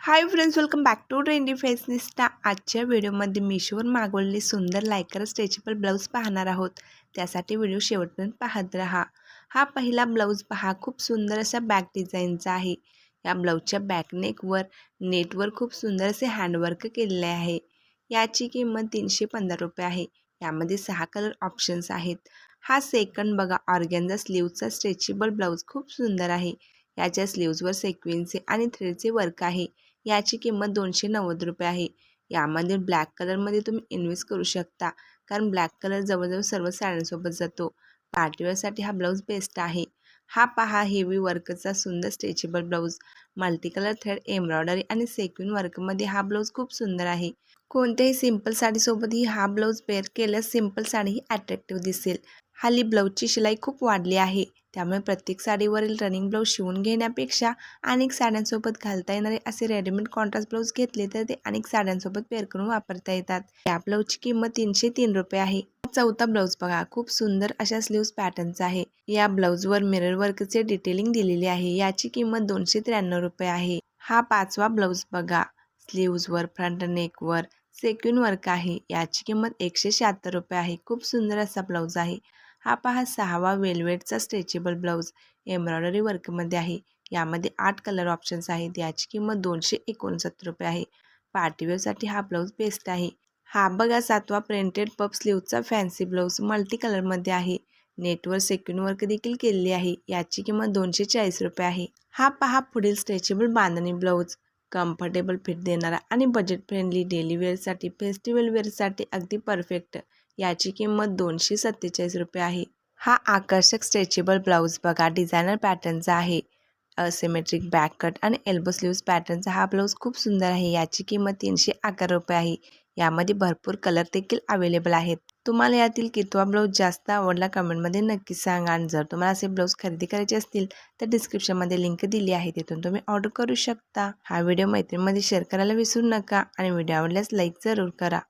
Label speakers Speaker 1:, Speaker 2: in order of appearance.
Speaker 1: High friends, welcome back to trendy fashionista. आजच्या व्हिडिओमध्ये मीशोवर मागवलेले सुंदर लायकर स्ट्रेचेबल ब्लाऊज पाहणार आहोत। त्यासाठी व्हिडिओ शेवटपर्यंत पाहत रहा। हा पहिला ब्लाऊज पहा, खूप सुंदर असा बॅक डिझाईनचा आहे। या ब्लाऊजच्या बॅक नेकवर नेटवर खूप सुंदर असे हँडवर्क केलेले आहे। याची किंमत 315 रुपये आहे। यामध्ये 6 कलर ऑप्शन्स आहेत। हा सेकंड बघा, ऑर्गेन्झा स्लीवचा स्ट्रेचेबल ब्लाऊज खूप सुंदर आहे। याच्या स्लीव्जवर सिक्वेन्सचे आणि थ्रेडचे वर्क आहे। याची किंमत 290 रुपये आहे। यामध्ये ब्लॅक कलरमध्ये तुम्ही इन्व्हेस्ट करू शकता, कारण ब्लॅक कलर जवळजवळ सर्व साड्यांसोबत जातो। पार्टीवेअरसाठी हा ब्लाऊज बेस्ट आहे। हा पहा, हेवी वर्कचा सुंदर stretchable blouse, multi colour thread embroidery आणि सेक्विन वर्कमध्ये हा ब्लाऊज खूप सुंदर आहे। कोणत्याही सिंपल साडीसोबतही हा ब्लाऊज पेअर केल्यास सिंपल साडीही अट्रॅक्टिव्ह दिसेल। हल्ली ब्लाऊजची शिलाई खूप वाढली आहे, त्यामुळे प्रत्येक साडीवरील रनिंग ब्लाऊज शिवून घेण्यापेक्षा अनेक साड्यांसोबत घालता येणारे असे रेडीमेड कॉन्ट्रास्ट ब्लाऊज घेतले तर ते अनेक साड्यांसोबत पेअर करून वापरता येतात। या ब्लाऊजची किंमत 303 रुपये आहे। चौथा ब्लाऊज बघा, खूप सुंदर अशा स्लीव्स पॅटर्नचा आहे। या ब्लाऊजवर मिरर वर्कचे डिटेलिंग दिलेली आहे। याची किंमत 293 रुपये आहे। हा पाचवा ब्लाऊज बघा, स्लीव्जवर फ्रंट नेकवर सेक्विन वर्क आहे। याची किंमत 176 रुपये आहे। खूप सुंदर असा ब्लाऊज आहे। हा पहा, सहावा वेलवेटचा स्ट्रेचेबल ब्लाऊज एम्ब्रॉयडरी वर्कमध्ये आहे। यामध्ये 8 कलर ऑप्शन्स आहेत। याची किंमत 269 रुपये आहे। पार्टीवेअरसाठी हा ब्लाऊज बेस्ट आहे। हा बघा, सातवा प्रिंटेड पफ स्लीवचा फॅन्सी ब्लाऊज मल्टी कलरमध्ये आहे। नेटवर सेक्विन वर्क देखील केलेली आहे। याची किंमत 240 रुपये आहे। हा पहा, पुढील स्ट्रेचेबल बांधणी ब्लाऊज, कम्फर्टेबल फिट देणारा आणि बजेट फ्रेंडली डेली वेअरसाठी, फेस्टिवल वेअरसाठी अगदी परफेक्ट। याची किंमत 247 रुपये आहे। हा आकर्षक स्ट्रेचेबल ब्लाऊज बघा, डिझायनर पॅटर्नचा आहे। असिमेट्रिक बॅक कट आणि एल्बो स्लीव्स पॅटर्नचा हा ब्लाऊज खूप सुंदर आहे। याची किंमत 311 रुपये आहे। यामध्ये भरपूर कलर देखील अवेलेबल आहेत। तुम्हाला यातील कितवा ब्लाऊज जास्त आवडला कमेंटमध्ये नक्की सांगा। आणि जर तुम्हाला असे ब्लाऊज खरेदी करायचे असतील तर डिस्क्रिप्शनमध्ये लिंक दिली आहे, तिथून तुम्ही ऑर्डर करू शकता। हा व्हिडिओ मैत्रिणींमध्ये शेअर करायला विसरू नका आणि व्हिडिओ आवडल्यास लाईक जरूर करा।